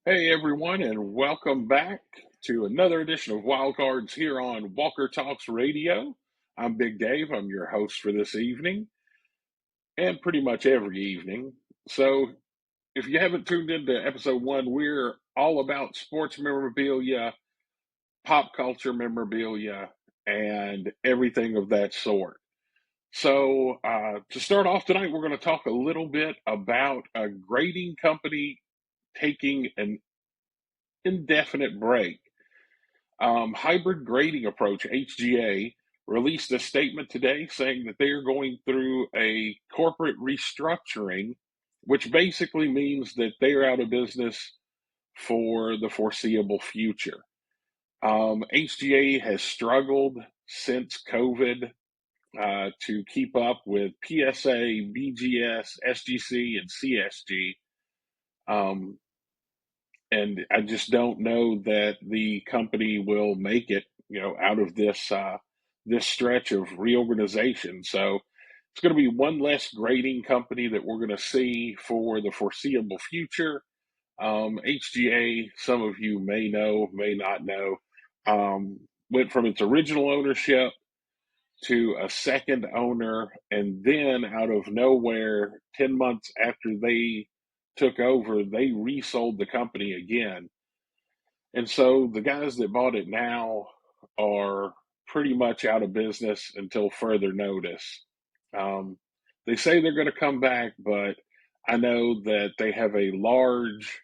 Hey everyone, and welcome back to another edition of Wildcards here on Walker Talks Radio. I'm Big Dave. I'm your host for this evening and pretty much every evening. So, if you haven't tuned into episode one, we're all about sports memorabilia, pop culture memorabilia, and everything of that sort. So, to start off tonight, we're going to talk a little bit about a grading company taking an indefinite break. Hybrid Grading Approach, HGA, released a statement today saying that they are going through a corporate restructuring, which basically means that they are out of business for the foreseeable future. HGA has struggled since COVID to keep up with PSA, BGS, SGC, and CSG. Um, and I just don't know that the company will make it, out of this stretch of reorganization. So it's going to be one less grading company that we're going to see for the foreseeable future. HGA, some of you may know, may not know, went from its original ownership to a second owner, and then out of nowhere, 10 months after they took over, they resold the company again. And so the guys that bought it now are pretty much out of business until further notice. Um, they say they're going to come back, but I know that they have a large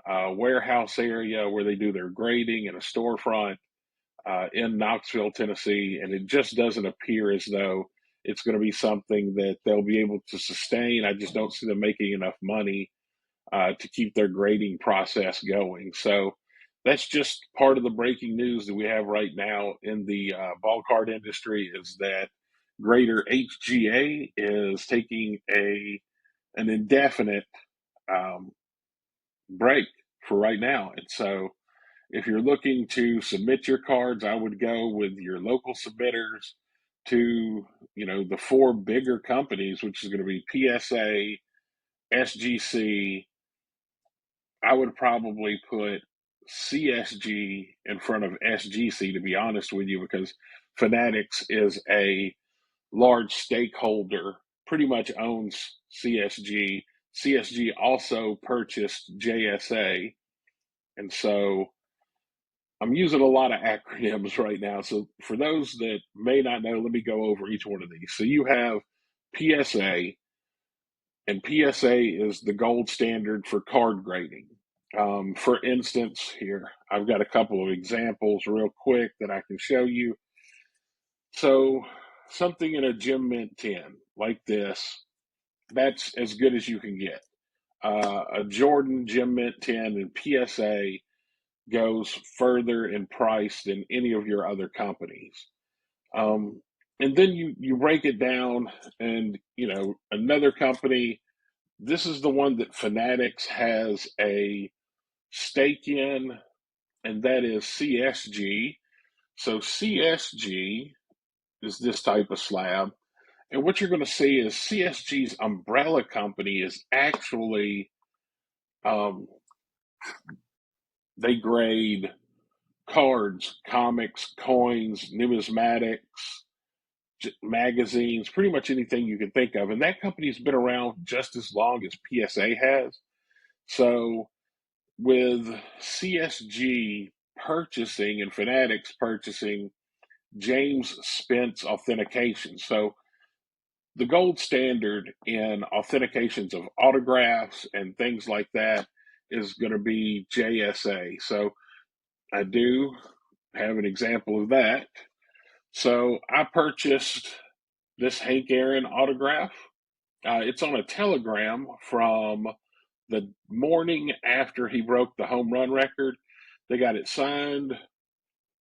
warehouse area where they do their grading and a storefront in Knoxville, Tennessee, and it just doesn't appear as though it's going to be something that they'll be able to sustain. I just don't see them making enough money to keep their grading process going. So that's just part of the breaking news that we have right now in the ball card industry is that Greater HGA is taking an indefinite um, break for right now. And so if you're looking to submit your cards, I would go with your local submitters to, the four bigger companies, which is going to be PSA, SGC. I would probably put CSG in front of SGC, to be honest with you, because Fanatics is a large stakeholder, pretty much owns CSG. CSG also purchased JSA. And so I'm using a lot of acronyms right now. So for those that may not know, let me go over each one of these. So you have PSA, and PSA is the gold standard for card grading. For instance, here, I've got a couple of examples real quick that I can show you. So, something in a Gem Mint 10 like this, that's as good as you can get. A Jordan Gem Mint 10 and PSA goes further in price than any of your other companies. Um, and then you break it down, and another company. This is the one that Fanatics has a stake in, and that is CSG. So CSG is this type of slab. And what you're going to see is CSG's umbrella company is actually, um, they grade cards, comics, coins, numismatics, magazines, pretty much anything you can think of. And that company's been around just as long as PSA has. So with CSG purchasing and Fanatics purchasing James Spence authentication. So the gold standard in authentications of autographs and things like that is going to be JSA. So I do have an example of that. So I purchased this Hank Aaron autograph. It's on a telegram from the morning after he broke the home run record. They got it signed.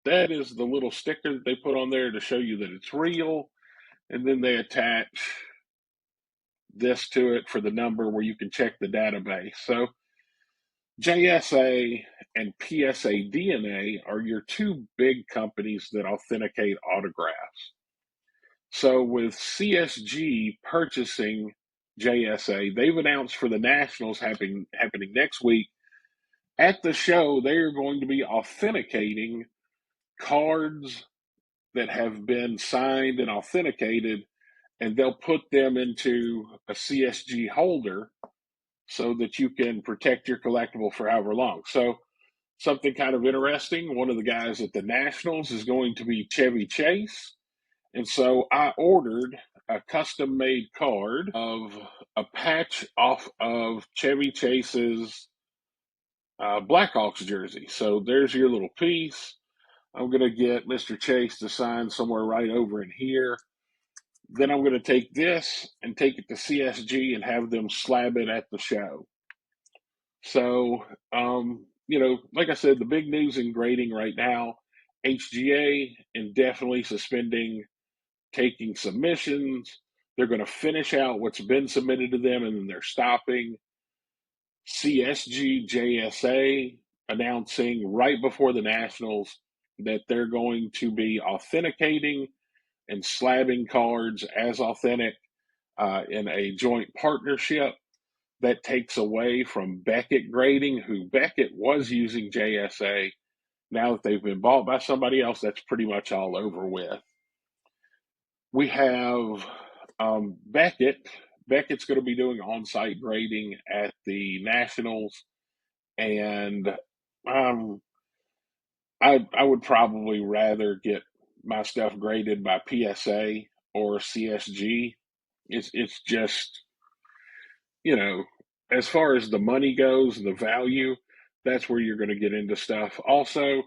That is the little sticker that they put on there to show you that it's real. And then they attach this to it for the number where you can check the database. So JSA and PSA DNA are your two big companies that authenticate autographs. So with CSG purchasing JSA, they've announced for the Nationals happening next week At the show, they are going to be authenticating cards that have been signed and authenticated, and they'll put them into a CSG holder so that you can protect your collectible for however long. So, something kind of interesting, one of the guys at the Nationals is going to be Chevy Chase. And so I ordered a custom made card of a patch off of Chevy Chase's Blackhawks jersey. So there's your little piece. I'm going to get Mr. Chase to sign somewhere right over in here. Then I'm going to take this and take it to CSG and have them slab it at the show. So, like I said, the big news in grading right now, HGA indefinitely suspending taking submissions. They're going to finish out what's been submitted to them and then they're stopping. CSG JSA announcing right before the Nationals that they're going to be authenticating and slabbing cards as authentic in a joint partnership. That takes away from Beckett Grading, who Beckett was using JSA. Now that they've been bought by somebody else, that's pretty much all over with. We have Beckett. Beckett's going to be doing on-site grading at the Nationals, and I would probably rather get my stuff graded by PSA or CSG. It's just, as far as the money goes and the value, that's where you're going to get into stuff. Also,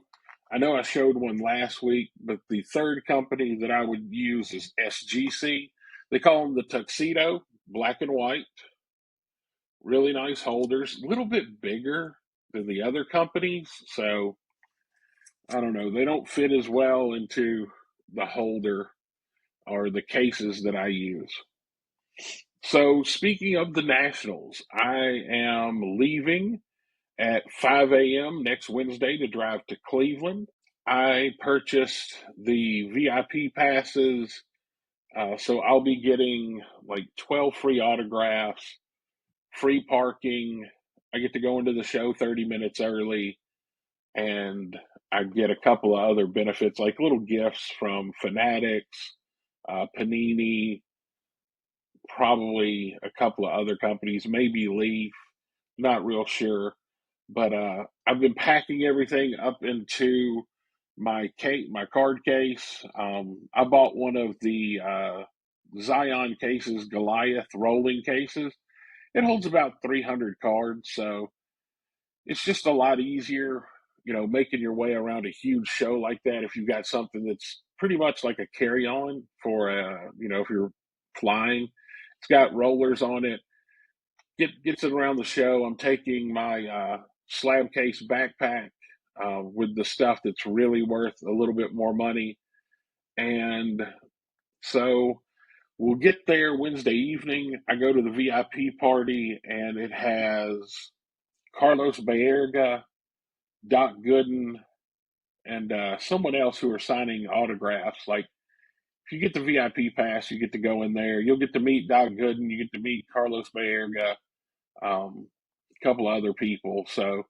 I know I showed one last week, but the third company that I would use is SGC. They call them the Tuxedo, black and white. Really nice holders, a little bit bigger than the other companies. So, I don't know. They don't fit as well into the holder or the cases that I use. So, speaking of the Nationals, I am leaving at 5 a.m. next Wednesday to drive to Cleveland. I purchased the VIP passes, so I'll be getting like 12 free autographs, free parking. I get to go into the show 30 minutes early, and I get a couple of other benefits like little gifts from Fanatics, Panini, probably a couple of other companies, maybe Leaf, not real sure. But I've been packing everything up into my card case. I bought one of the Zion cases, Goliath rolling cases. It holds about 300 cards, so it's just a lot easier, making your way around a huge show like that if you've got something that's pretty much like a carry-on for, if you're flying. It's got rollers on it. Gets it around the show. I'm taking my slab case backpack with the stuff that's really worth a little bit more money. And so we'll get there Wednesday evening. I go to the VIP party, and it has Carlos Baerga, Doc Gooden, and someone else who are signing autographs. Like, if you get the VIP pass, you get to go in there. You'll get to meet Doc Gooden. You get to meet Carlos Baerga, a couple of other people. So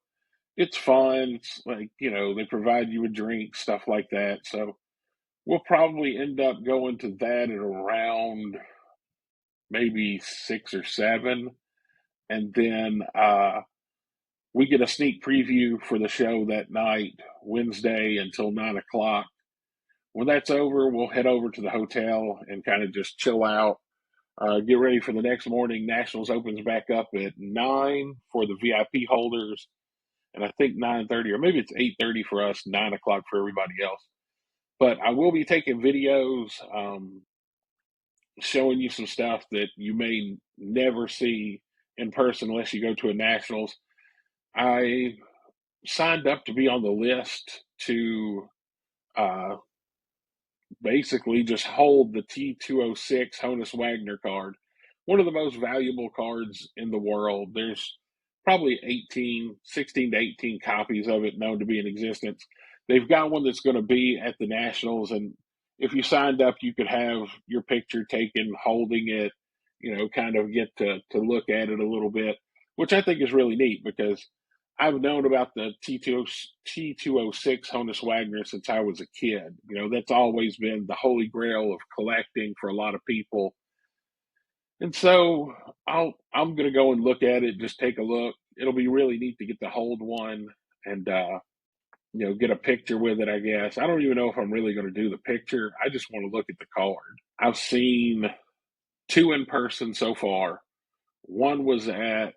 it's fun. It's like, they provide you a drink, stuff like that. So we'll probably end up going to that at around maybe 6 or 7. And then we get a sneak preview for the show that night, Wednesday until 9 o'clock. When that's over, we'll head over to the hotel and kind of just chill out. Get ready for the next morning. Nationals opens back up at 9 for the VIP holders, and I think 9:30, or maybe it's 8:30 for us, 9 o'clock for everybody else. But I will be taking videos, showing you some stuff that you may never see in person unless you go to a Nationals. I signed up to be on the list to basically just hold the T206 Honus Wagner card, one of the most valuable cards in the world. There's probably 16 to 18 copies of it known to be in existence. They've got one that's going to be at the Nationals, and if you signed up, you could have your picture taken holding it, kind of get to look at it a little bit, which I think is really neat because I've known about the T206 Honus Wagner since I was a kid. That's always been the holy grail of collecting for a lot of people. And so I'm gonna go and look at it, just take a look. It'll be really neat to get to hold one and get a picture with it, I guess. I don't even know if I'm really gonna do the picture. I just want to look at the card. I've seen two in person so far. One was at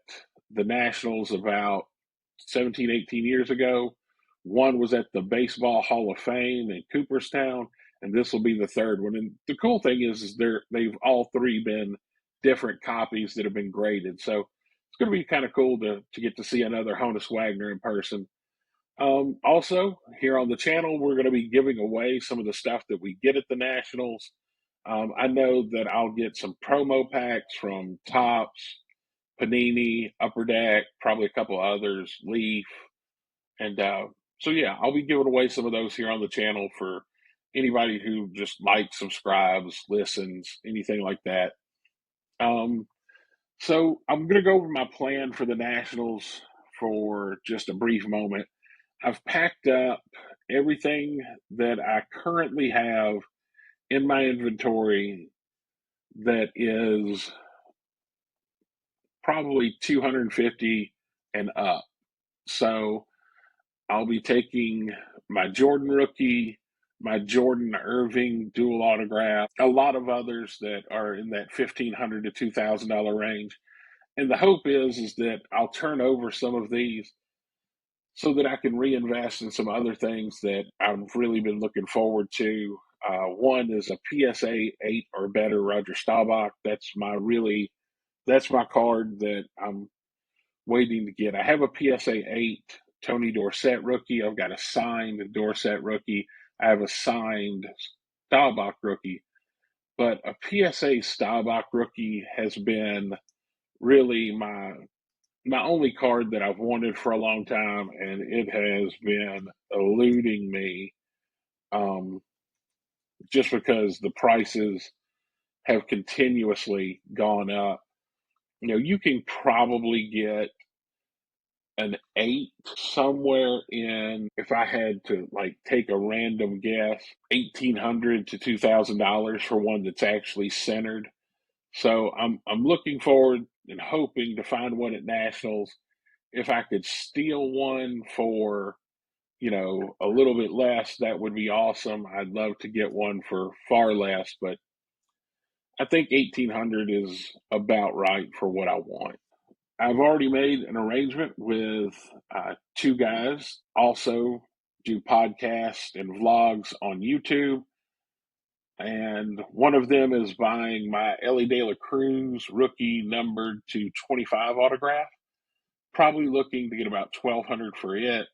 the Nationals about 17, 18 years ago. One was at the Baseball Hall of Fame in Cooperstown, and this will be the third one. And the cool thing is they've all three been different copies that have been graded. So it's going to be kind of cool to get to see another Honus Wagner in person. Also, here on the channel, we're going to be giving away some of the stuff that we get at the Nationals. I know that I'll get some promo packs from Topps, Panini, Upper Deck, probably a couple others, Leaf. And so, yeah, I'll be giving away some of those here on the channel for anybody who just likes, subscribes, listens, anything like that. So I'm going to go over my plan for the Nationals for just a brief moment. I've packed up everything that I currently have in my inventory that is probably 250 and up. So I'll be taking my Jordan rookie, my Jordan Irving dual autograph, a lot of others that are in that $1,500 to $2,000 range. And the hope is that I'll turn over some of these so that I can reinvest in some other things that I've really been looking forward to. One is a PSA 8 or better Roger Staubach. That's my card that I'm waiting to get. I have a PSA 8 Tony Dorsett rookie. I've got a signed Dorsett rookie. I have a signed Staubach rookie. But a PSA Staubach rookie has been really my only card that I've wanted for a long time, and it has been eluding me just because the prices have continuously gone up. You can probably get an 8 somewhere in, if I had to like take a random guess, $1,800 to $2,000 for one that's actually centered. So I'm looking forward and hoping to find one at Nationals. If I could steal one for a little bit less, that would be awesome. I'd love to get one for far less, but I think 1,800 is about right for what I want. I've already made an arrangement with two guys, also do podcasts and vlogs on YouTube. And one of them is buying my Ellie De La Cruz rookie numbered to 25 autograph, probably looking to get about 1,200 for it.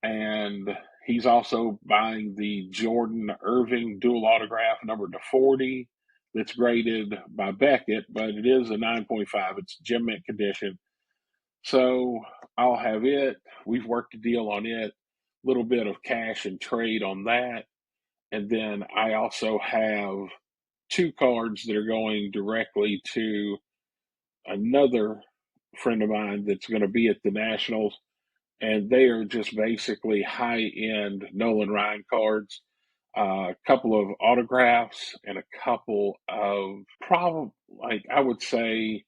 And he's also buying the Jordan Irving dual autograph numbered to 40 that's graded by Beckett, but it is a 9.5. It's gem mint condition. So I'll have it. We've worked a deal on it, a little bit of cash and trade on that. And then I also have two cards that are going directly to another friend of mine that's going to be at the Nationals. And they are just basically high end Nolan Ryan cards, a couple of autographs, and a couple of probably, like I would say,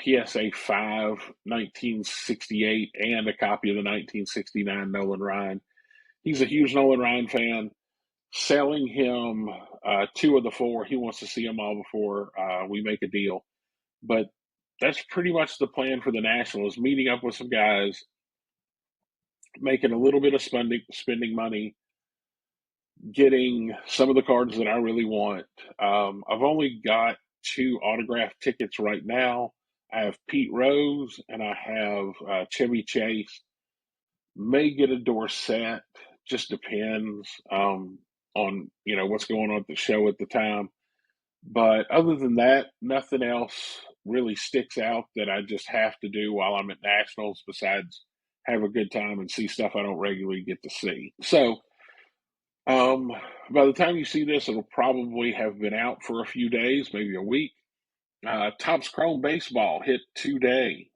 PSA 5, 1968, and a copy of the 1969 Nolan Ryan. He's a huge Nolan Ryan fan. Selling him two of the four. He wants to see them all before we make a deal. But that's pretty much the plan for the Nationals, meeting up with some guys, making a little bit of spending money, getting some of the cards that I really want. I've only got two autograph tickets right now. I have Pete Rose and I have Chevy Chase. May get a Dorsett, just depends on what's going on at the show at the time. But other than that, nothing else really sticks out that I just have to do while I'm at Nationals besides have a good time and see stuff I don't regularly get to see. So by the time you see this, it'll probably have been out for a few days, maybe a week. Topps Chrome Baseball hit today.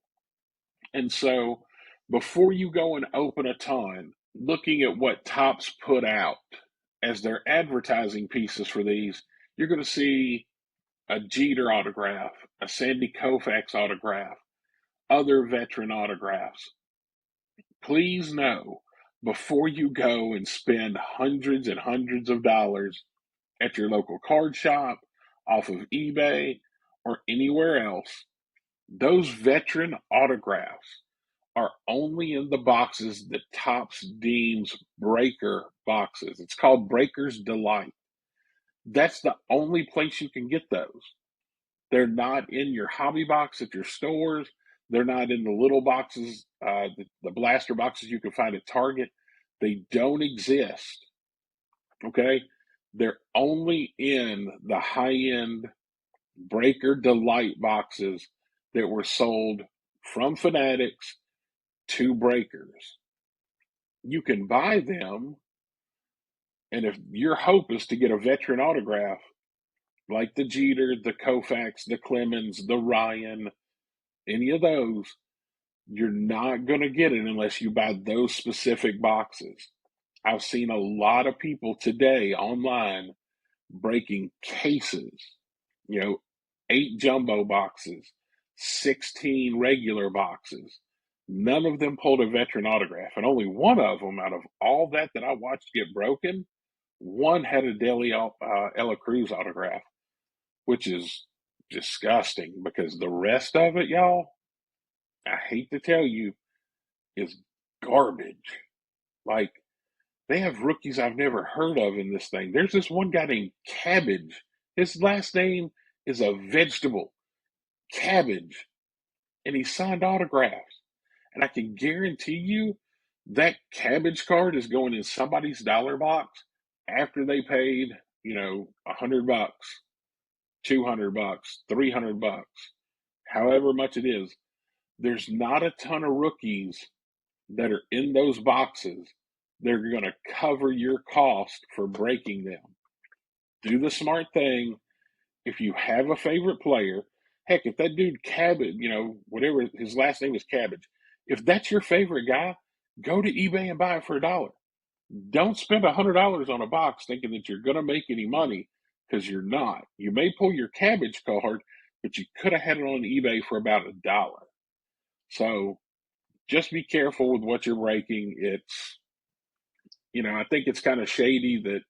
And so before you go and open a ton, looking at what Topps put out as their advertising pieces for these, you're going to see a Jeter autograph, a Sandy Koufax autograph, other veteran autographs. Please know before you go and spend hundreds and hundreds of dollars at your local card shop, off of eBay, or anywhere else, those veteran autographs are only in the boxes that Topps deems breaker boxes. It's called Breaker's Delight. That's the only place you can get those. They're not in your hobby box at your stores. They're not in the little boxes, the blaster boxes you can find at Target. They don't exist. Okay? They're only in the high end Breaker Delight boxes that were sold from Fanatics to Breakers. You can buy them, and if your hope is to get a veteran autograph, like the Jeter, the Koufax, the Clemens, the Ryan, any of those, you're not going to get it unless you buy those specific boxes. I've seen a lot of people today online breaking cases, you know, 8 jumbo boxes, 16 regular boxes. None of them pulled a veteran autograph, and only one of them out of all that I watched get broken, one had a Ella Cruz autograph, which is disgusting because the rest of it, y'all, I hate to tell you, is garbage. Like, they have rookies I've never heard of in this thing. There's this one guy named Cabbage. His last name is a vegetable, Cabbage, and he signed autographs. And I can guarantee you that Cabbage card is going in somebody's dollar box after they paid, $100, $200, $300, however much it is. There's not a ton of rookies that are in those boxes. They're going to cover your cost for breaking them. Do the smart thing. If you have a favorite player, heck, if that dude Cabbage, whatever his last name is Cabbage, if that's your favorite guy, go to eBay and buy it for $1. Don't spend $100 on a box thinking that you're going to make any money, because you're not. You may pull your Cabbage card, but you could have had it on eBay for about $1. So just be careful with what you're breaking. I think it's kind of shady that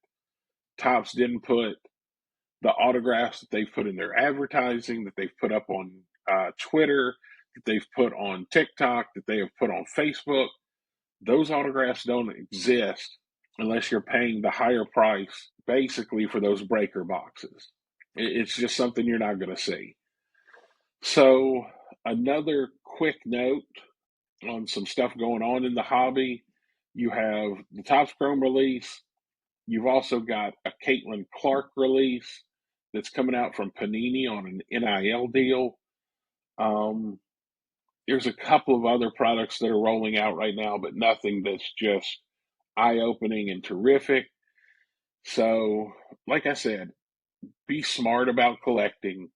Topps didn't put the autographs that they've put in their advertising, that they've put up on Twitter, that they've put on TikTok, that they have put on Facebook. Those autographs don't exist unless you're paying the higher price, basically, for those breaker boxes. It's just something you're not going to see. So, another quick note on some stuff going on in the hobby. You have the Topps Chrome release. You've also got a Caitlin Clark release that's coming out from Panini on an NIL deal. There's a couple of other products that are rolling out right now, but nothing that's just eye-opening and terrific. So, like I said, be smart about collecting.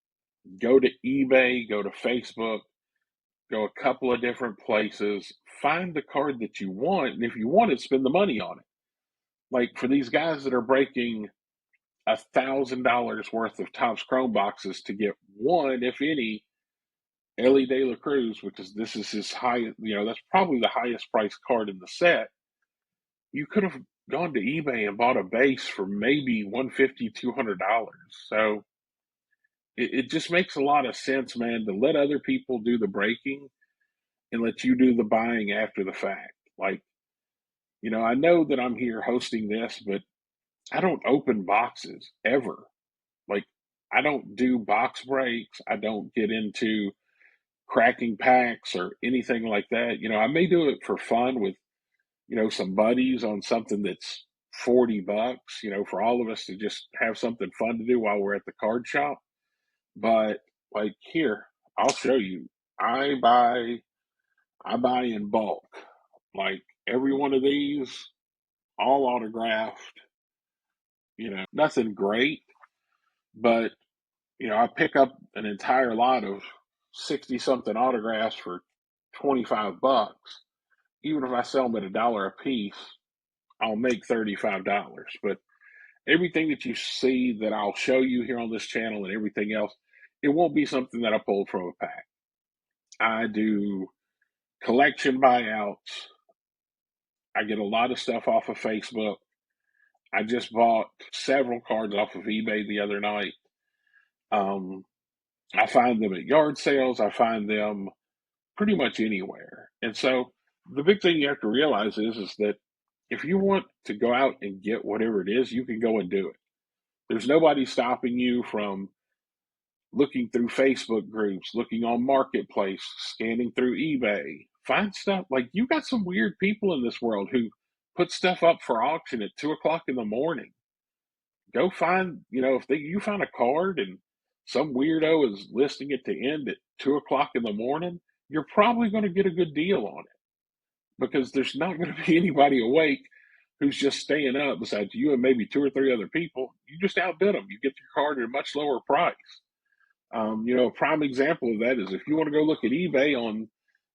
Go to eBay, go to Facebook, go a couple of different places, find the card that you want, and if you want it, spend the money on it. Like, for these guys that are breaking $1,000 worth of Topps Chrome boxes to get one, if any, Ellie De La Cruz, because this is his highest, that's probably the highest priced card in the set. You could have gone to eBay and bought a base for maybe $150, $200. So it just makes a lot of sense, man, to let other people do the breaking and let you do the buying after the fact. Like, I know that I'm here hosting this, but I don't open boxes ever. Like, I don't do box breaks. I don't get into cracking packs or anything like that. I may do it for fun with, some buddies on something that's $40, for all of us to just have something fun to do while we're at the card shop. But like, here, I'll show you. I buy in bulk. Like, every one of these, all autographed, nothing great, but I pick up an entire lot of 60 something autographs for $25. even if I sell them at $1 a piece, I'll make $35. But everything that you see that I'll show you here on this channel and everything else, it won't be something that I pulled from a pack. I do collection buyouts. I get a lot of stuff off of Facebook. I just bought several cards off of eBay the other night. I find them at yard sales. I find them pretty much anywhere. And so the big thing you have to realize is that if you want to go out and get whatever it is, you can go and do it. There's nobody stopping you from looking through Facebook groups, looking on Marketplace, scanning through eBay. Find stuff. Like, you got some weird people in this world who put stuff up for auction at 2 o'clock in the morning. Go find, if you find a card and some weirdo is listing it to end at 2 o'clock in the morning, you're probably going to get a good deal on it, because there's not going to be anybody awake who's just staying up besides you and maybe two or three other people. You just outbid them. You get your card at a much lower price. A prime example of that is if you want to go look at eBay on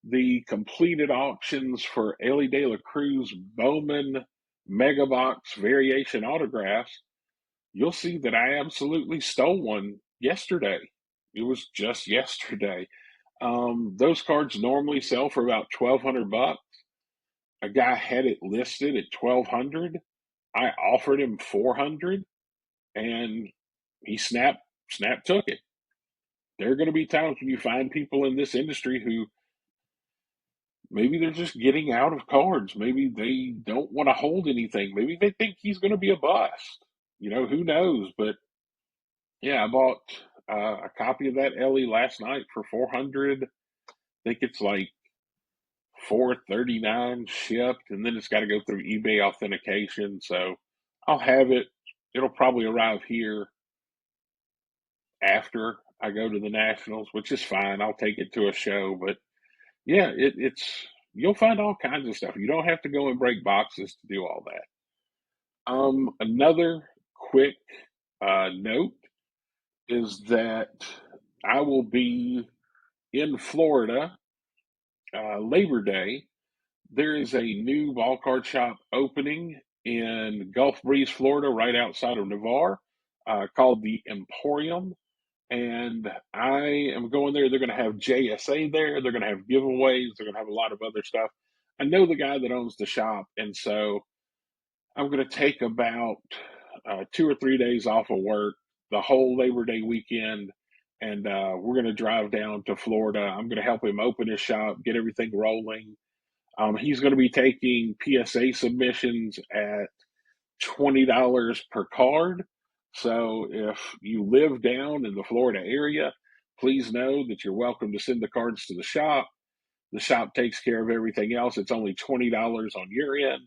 the completed auctions for Ellie De La Cruz Bowman Mega Box Variation autographs, you'll see that I absolutely stole one yesterday. It was just yesterday. Those cards normally sell for about $1,200. A guy had it listed at $1,200. I offered him $400, and he snap took it. There are going to be times when you find people in this industry who maybe they're just getting out of cards. Maybe they don't want to hold anything. Maybe they think he's going to be a bust. Who knows? But yeah, I bought a copy of that Ellie last night for $400. I think it's like $439 shipped, and then it's got to go through eBay authentication. So I'll have it. It'll probably arrive here after I go to the Nationals, which is fine. I'll take it to a show. But yeah, it's you'll find all kinds of stuff. You don't have to go and break boxes to do all that. Another quick note is that I will be in Florida Labor Day. There is a new ball card shop opening in Gulf Breeze, Florida, right outside of Navarre, called the Emporium. And I am going there. They're going to have JSA there. They're going to have giveaways. They're going to have a lot of other stuff. I know the guy that owns the shop, and so I'm going to take about 2 or 3 days off of work, the whole Labor Day weekend, and we're going to drive down to Florida. I'm going to help him open his shop, get everything rolling. He's going to be taking PSA submissions at $20 per card. So if you live down in the Florida area, please know that you're welcome to send the cards to the shop. The shop takes care of everything else. It's only $20 on your end.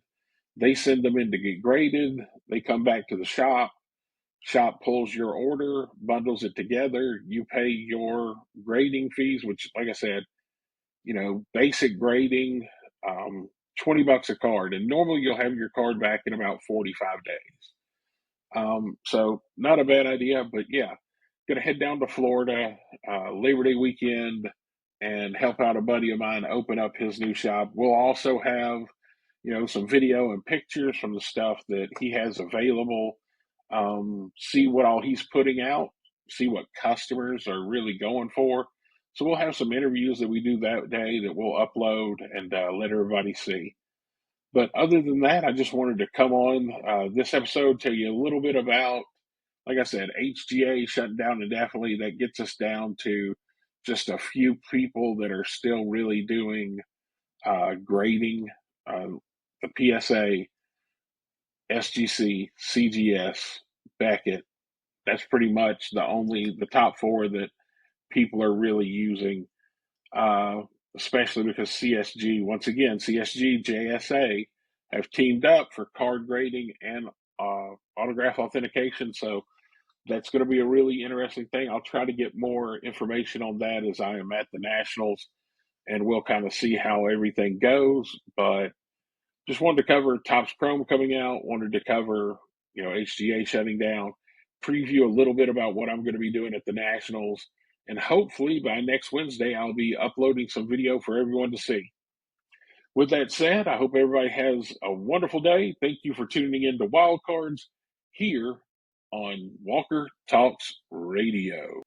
They send them in to get graded. They come back to the shop. Shop pulls your order, bundles it together. You pay your grading fees, which, like I said, basic grading, $20 a card. And normally you'll have your card back in about 45 days. So not a bad idea, but yeah, going to head down to Florida Labor Day weekend and help out a buddy of mine open up his new shop. We'll also have, some video and pictures from the stuff that he has available. See what all he's putting out, see what customers are really going for. So we'll have some interviews that we do that day that we'll upload and let everybody see. But other than that, I just wanted to come on this episode, tell you a little bit about, like I said, HGA shutting down indefinitely. That gets us down to just a few people that are still really doing grading, the PSA, SGC, CGS, Beckett. That's pretty much the top four that people are really using, especially because CSG, once again, CSG, JSA have teamed up for card grading and autograph authentication. So that's going to be a really interesting thing. I'll try to get more information on that as I am at the Nationals, and we'll kind of see how everything goes. But just wanted to cover Topps Chrome coming out, wanted to cover, HGA shutting down, preview a little bit about what I'm going to be doing at the Nationals, and hopefully by next Wednesday, I'll be uploading some video for everyone to see. With that said, I hope everybody has a wonderful day. Thank you for tuning in to Wildcards here on Walker Talks Radio.